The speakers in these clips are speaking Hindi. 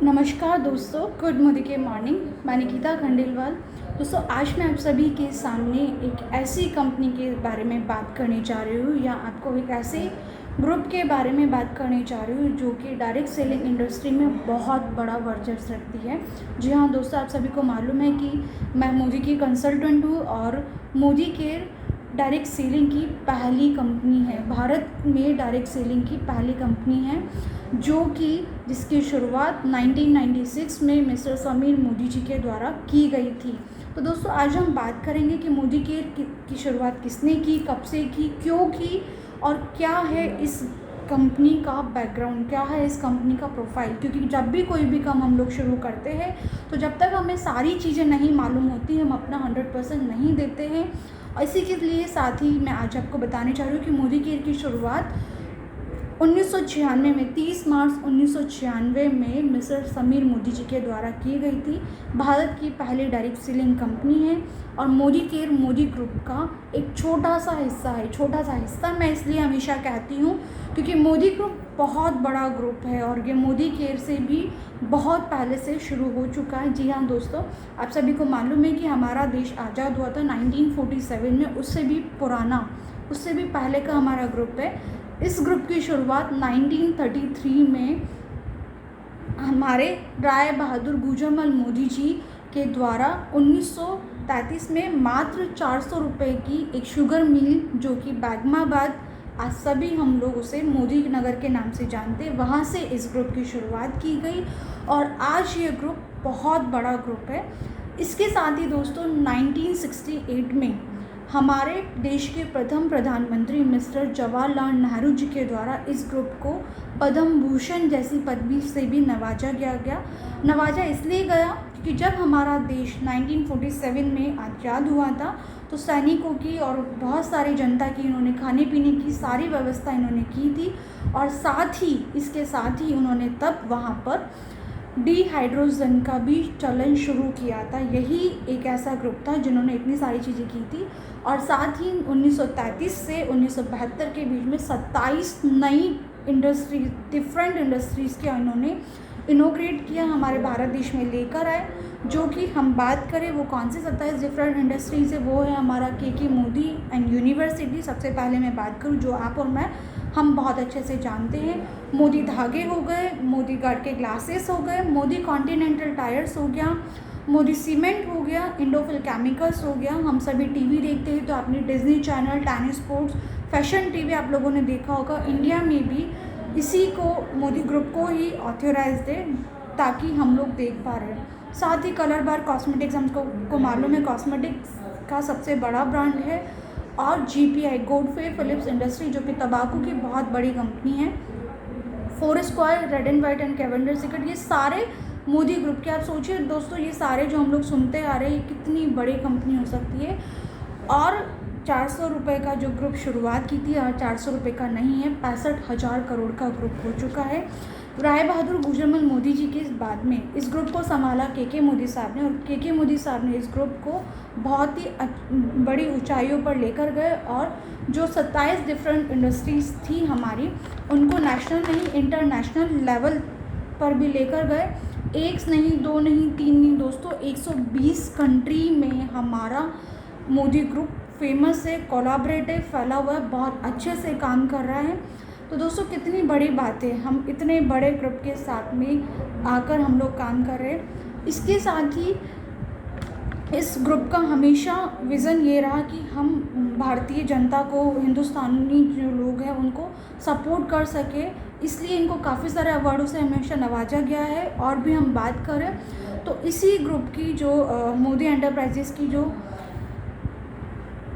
नमस्कार दोस्तों, गुड मोदी के मॉर्निंग। मैं निकिता खंडेलवाल। दोस्तों, आज मैं आप सभी के सामने एक ऐसी कंपनी के बारे में बात करने जा रही हूँ, या आपको एक ऐसे ग्रुप के बारे में बात करने जा रही हूँ जो कि डायरेक्ट सेलिंग इंडस्ट्री में बहुत बड़ा वर्चस्व रखती है। जी हाँ दोस्तों, आप सभी को मालूम है कि मैं मोदी की कंसल्टेंट हूँ और मोदी केयर डायरेक्ट सेलिंग की पहली कंपनी है, भारत में डायरेक्ट सेलिंग की पहली कंपनी है, जो कि जिसकी शुरुआत 1996 में मिस्टर समीर मोदी जी के द्वारा की गई थी। तो दोस्तों, आज हम बात करेंगे कि मोदी केयर की शुरुआत किसने की, कब से की, क्यों की, और क्या है इस कंपनी का बैकग्राउंड, क्या है इस कंपनी का प्रोफाइल। क्योंकि जब भी कोई भी काम हम लोग शुरू करते हैं, तो जब तक हमें सारी चीज़ें नहीं मालूम होती, हम अपना 100% नहीं देते हैं। और इसी के लिए साथ ही मैं आज आपको बताने चाह रही हूँ कि मोदी केयर की शुरुआत 1996 में 30 मार्च 1996 में मिस्टर समीर मोदी जी के द्वारा की गई थी। भारत की पहली डायरेक्ट सेलिंग कंपनी है और मोदी केयर मोदी ग्रुप का एक छोटा सा हिस्सा है। छोटा सा हिस्सा मैं इसलिए हमेशा कहती हूँ क्योंकि मोदी ग्रुप बहुत बड़ा ग्रुप है और ये मोदी केयर से भी बहुत पहले से शुरू हो चुका है। जी हाँ दोस्तों, आप सभी को मालूम है कि हमारा देश आज़ाद हुआ था 1947 में, उससे भी पुराना, उससे भी पहले का हमारा ग्रुप है। इस ग्रुप की शुरुआत 1933 में हमारे राय बहादुर गुजरमल मोदी जी के द्वारा 1933 में मात्र 400 रुपये की एक शुगर मिल, जो कि बैगमाबाद, आज सभी हम लोग उसे मोदी नगर के नाम से जानते हैं, वहाँ से इस ग्रुप की शुरुआत की गई और आज ये ग्रुप बहुत बड़ा ग्रुप है। इसके साथ ही दोस्तों 1968 में हमारे देश के प्रथम प्रधानमंत्री मिस्टर जवाहरलाल नेहरू जी के द्वारा इस ग्रुप को पद्म भूषण जैसी पदवी से भी नवाजा गया। नवाजा इसलिए गया क्योंकि जब हमारा देश 1947 में आज़ाद हुआ था, तो सैनिकों की और बहुत सारी जनता की इन्होंने खाने पीने की सारी व्यवस्था इन्होंने की थी और साथ ही इसके साथ ही उन्होंने तब वहाँ पर डिहाइड्रोजन का भी चलन शुरू किया था। यही एक ऐसा ग्रुप था जिन्होंने इतनी सारी चीज़ें की थी और साथ ही 1933 से 1972 के बीच में 27 नई इंडस्ट्रीज, डिफरेंट इंडस्ट्रीज़ के इन्होंने इनोग्रेट किया, हमारे भारत देश में लेकर आए। जो कि हम बात करें वो कौन से 27 डिफरेंट इंडस्ट्रीज़ है, वो है हमारा के मोदी एंड यूनिवर्सिटी। सबसे पहले मैं बात करूँ जो आप और मैं हम बहुत अच्छे से जानते हैं, मोदी धागे हो गए, मोदी गार्ड के ग्लासेस हो गए, मोदी कॉन्टिनेंटल टायर्स हो गया, मोदी सीमेंट हो गया, इंडोफिल केमिकल्स हो गया। हम सभी टीवी देखते हैं तो आपने Disney channel, tennis sports, fashion TV आप लोगों ने देखा होगा। इंडिया में भी इसी को, मोदी ग्रुप को ही ऑथराइज दे ताकि हम लोग देख पा रहे हैं। साथ ही कलर बार कॉस्मेटिक्स, हमको मालूम है कॉस्मेटिक्स का सबसे बड़ा ब्रांड है। और GPI, गोडफ्रे फिलिप्स इंडस्ट्री, जो कि तंबाकू की बहुत बड़ी कंपनी है। Foursquare, Red and White and Cavender cigarette, ये सारे मोदी ग्रुप के। आप सोचिए दोस्तों, ये सारे जो हम लोग सुनते आ रहे हैं, कितनी बड़ी कंपनी हो सकती है। और 400 रुपये का जो ग्रुप शुरुआत की थी, और 400 रुपये का नहीं है, 65,000 करोड़ का ग्रुप हो चुका है। राय बहादुर गुजरमल मोदी जी के बाद में इस ग्रुप को संभाला के मोदी साहब ने, और के मोदी साहब ने इस ग्रुप को बहुत ही बड़ी ऊंचाइयों पर लेकर गए और जो 27 डिफरेंट इंडस्ट्रीज़ थी हमारी, उनको नेशनल नहीं इंटरनेशनल लेवल पर भी लेकर गए। एक नहीं, दो नहीं, तीन नहीं दोस्तों, 120 कंट्री में हमारा मोदी ग्रुप फेमस है, कोलैबोरेटिव, फैला हुआ है, बहुत अच्छे से काम कर रहा है। तो दोस्तों, कितनी बड़ी बात है, हम इतने बड़े ग्रुप के साथ में आकर हम लोग काम कर रहे हैं। इसके साथ ही इस ग्रुप का हमेशा विज़न ये रहा कि हम भारतीय जनता को, हिंदुस्तानी जो लोग हैं उनको सपोर्ट कर सके, इसलिए इनको काफ़ी सारे अवार्डों से हमेशा नवाजा गया है। और भी हम बात करें तो इसी ग्रुप की जो मोदी एंटरप्राइजेस की जो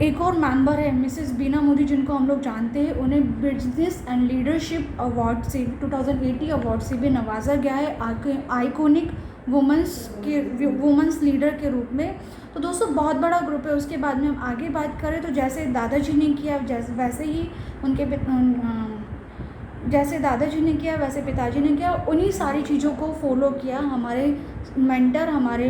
एक और मेंबर है मिसेस बीना मोदी, जिनको हम लोग जानते हैं, उन्हें बिजनेस एंड लीडरशिप अवार्ड से 2080 अवार्ड से भी नवाजा गया है, आइकॉनिक वुमेंस लीडर के रूप में। तो दोस्तों, बहुत बड़ा ग्रुप है। उसके बाद में हम आगे बात करें तो जैसे दादाजी ने किया, वैसे ही उनके जैसे दादाजी ने किया वैसे पिताजी ने किया, उन्हीं सारी चीज़ों को फॉलो किया हमारे मेंटर, हमारे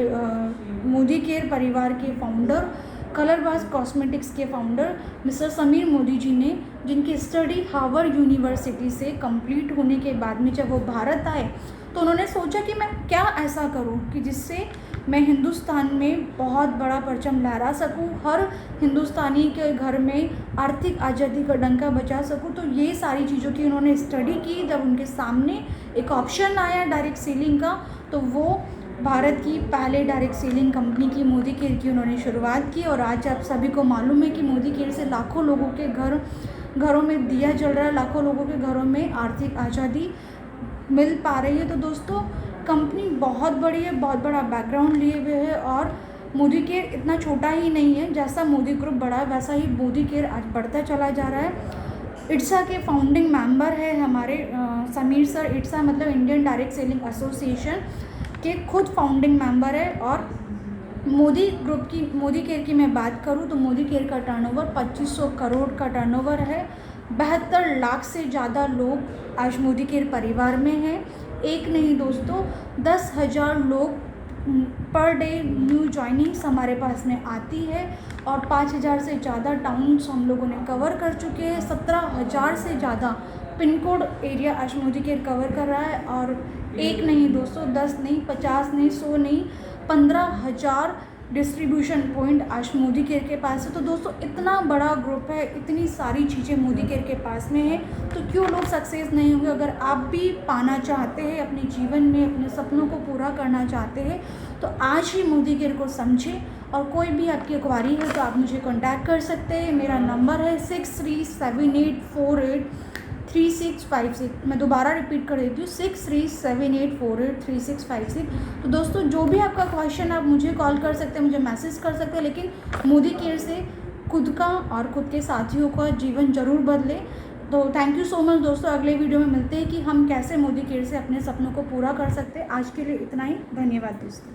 मोदी केयर परिवार के फाउंडर, कलरबाज कॉस्मेटिक्स के फाउंडर मिस्टर समीर मोदी जी ने, जिनकी स्टडी हार्वर्ड यूनिवर्सिटी से कंप्लीट होने के बाद में जब वो भारत आए तो उन्होंने सोचा कि मैं क्या ऐसा करूं कि जिससे मैं हिंदुस्तान में बहुत बड़ा परचम लहरा सकूं, हर हिंदुस्तानी के घर में आर्थिक आज़ादी का डंका बजा सकूं। तो ये सारी चीज़ों की उन्होंने स्टडी की। जब उनके सामने एक ऑप्शन आया डायरेक्ट सेलिंग का, तो वो भारत की पहले डायरेक्ट सेलिंग कंपनी की मोदी केयर की उन्होंने शुरुआत की। और आज आप सभी को मालूम है कि मोदी केयर से लाखों लोगों के घरों में दिया जल रहा है, लाखों लोगों के घरों में आर्थिक आज़ादी मिल पा रही है। तो दोस्तों कंपनी बहुत बड़ी है, बहुत बड़ा बैकग्राउंड लिए हुए है। और मोदी केयर इतना छोटा ही नहीं है, जैसा मोदी ग्रुप बढ़ा है वैसा ही मोदी केयर आज बढ़ता चला जा रहा है। इट्सा के फाउंडिंग मेंबर है हमारे समीर सर। इट्सा मतलब इंडियन डायरेक्ट सेलिंग एसोसिएशन के खुद फाउंडिंग मेंबर है। और मोदी ग्रुप की, मोदी केयर की मैं बात करूं तो मोदी केयर का टर्नओवर 2500 करोड़ का टर्नओवर है। 72 लाख से ज़्यादा लोग आज मोदी केयर परिवार में हैं। एक नहीं दोस्तों, 10,000 लोग पर डे न्यू जॉइनिंग्स हमारे पास में आती है। और 5,000 से ज़्यादा टाउन्स हम लोगों ने कवर कर चुके हैं। 17,000 से ज़्यादा पिन कोड एरिया आज मोदी केयर कवर कर रहा है। और एक नहीं दोस्तों, 10 नहीं, 50 नहीं, 100 नहीं, 15,000 डिस्ट्रीब्यूशन पॉइंट आज मोदी केयर के पास है। तो दोस्तों इतना बड़ा ग्रुप है, इतनी सारी चीज़ें मोदी केयर के पास में है, तो क्यों लोग सक्सेस नहीं होंगे। अगर आप भी पाना चाहते हैं अपने जीवन में, अपने सपनों को पूरा करना चाहते हैं, तो आज ही मोदी केयर को समझें। और कोई भी आपकी क्वारी है तो आप मुझे कॉन्टैक्ट कर सकते हैं। मेरा नंबर है 6378483656। मैं दोबारा रिपीट कर देती हूँ, 6378483656। तो दोस्तों जो भी आपका क्वेश्चन आप मुझे कॉल कर सकते हैं, मुझे मैसेज कर सकते हैं, लेकिन मोदी केयर से खुद का और खुद के साथियों का जीवन ज़रूर बदले। तो थैंक यू सो मच दोस्तों। अगले वीडियो में मिलते हैं कि हम कैसे मोदी केयर से अपने सपनों को पूरा कर सकते हैं। आज के लिए इतना ही, धन्यवाद दोस्तों।